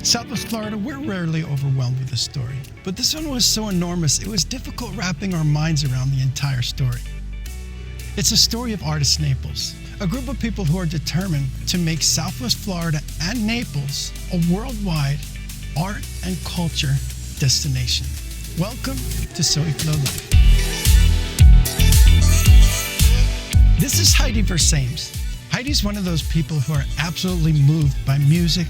Southwest Florida, we're rarely overwhelmed with a story, but this one was so enormous it was difficult wrapping our minds around the entire story. It's a story of Artis Naples, a group of people who are determined to make Southwest Florida and Naples a worldwide art and culture destination. Welcome to SWFL Live. This is Heidi Varsames. Heidi's one of those people who are absolutely moved by music,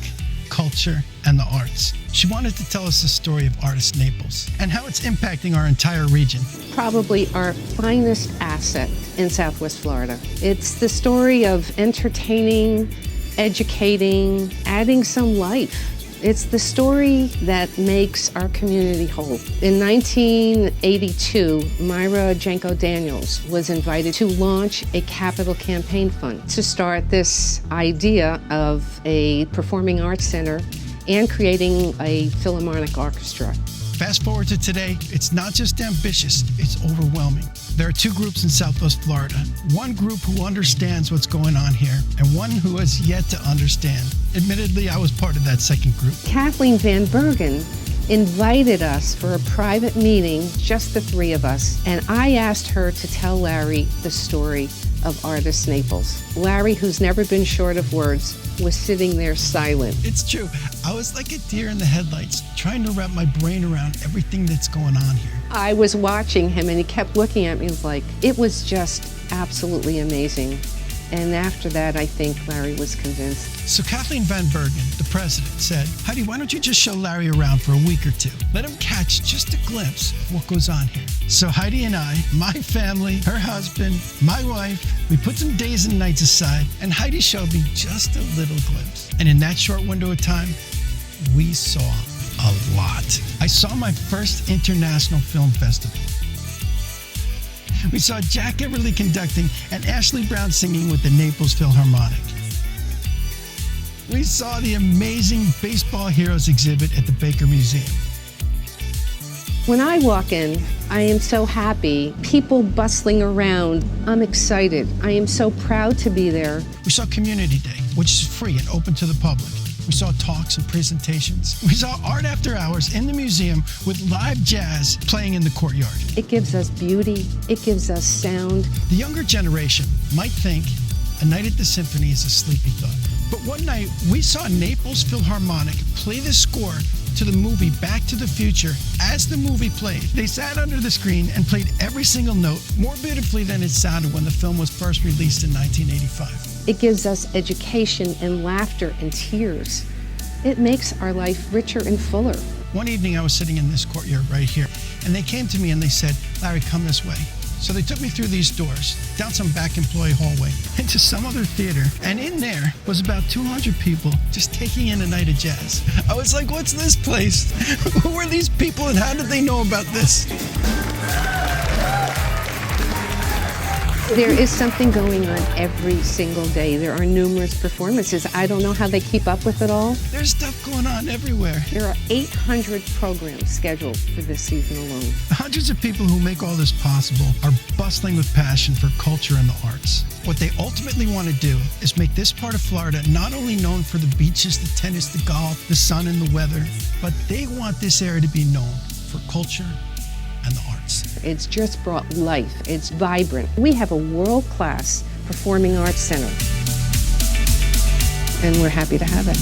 culture, and the arts. She wanted to tell us the story of Artis Naples and how it's impacting our entire region. Probably our finest asset in Southwest Florida. It's the story of entertaining, educating, adding some life. It's the story that makes our community whole. In 1982, Myra Janko-Daniels was invited to launch a capital campaign fund to start this idea of a performing arts center and creating a philharmonic orchestra. Fast forward to today, it's not just ambitious, it's overwhelming. There are two groups in Southwest Florida. One group who understands what's going on here, and one who has yet to understand. Admittedly, I was part of that second group. Kathleen Van Bergen invited us for a private meeting, just the three of us, and I asked her to tell Larry the story of Artis Naples. Larry, who's never been short of words, was sitting there silent. It's true. I was like a deer in the headlights, trying to wrap my brain around everything that's going on here. I was watching him and he kept looking at me like, it was just absolutely amazing. And after that, I think Larry was convinced. So Kathleen Van Bergen, the president, said, Heidi, why don't you just show Larry around for a week or two? Let him catch just a glimpse of what goes on here. So Heidi and I, my family, her husband, my wife, we put some days and nights aside, and Heidi showed me just a little glimpse. And in that short window of time, we saw a lot. I saw my first international film festival. We saw Jack Everly conducting and Ashley Brown singing with the Naples Philharmonic. We saw the amazing Baseball Heroes exhibit at the Baker Museum. When I walk in, I am so happy. People bustling around. I'm excited. I am so proud to be there. We saw Community Day, which is free and open to the public. We saw talks and presentations. We saw art after hours in the museum with live jazz playing in the courtyard. It gives us beauty. It gives us sound. The younger generation might think a night at the symphony is a sleepy thought. But one night, we saw Naples Philharmonic play the score to the movie Back to the Future as the movie played. They sat under the screen and played every single note more beautifully than it sounded when the film was first released in 1985. It gives us education and laughter and tears. It makes our life richer and fuller. One evening I was sitting in this courtyard right here, and they came to me and they said, Larry, come this way. So they took me through these doors, down some back employee hallway, into some other theater, and in there was about 200 people just taking in a night of jazz. I was like, what's this place? Who are these people and how did they know about this? There is something going on every single day. There are numerous performances. I don't know how they keep up with it all. There's stuff going on everywhere. There are 800 programs scheduled for this season alone. The hundreds of people who make all this possible are bustling with passion for culture and the arts. What they ultimately want to do is make this part of Florida not only known for the beaches, the tennis, the golf, the sun, and the weather, but they want this area to be known for culture and the arts. It's just brought life. It's vibrant. We have a world-class performing arts center, and we're happy to have it.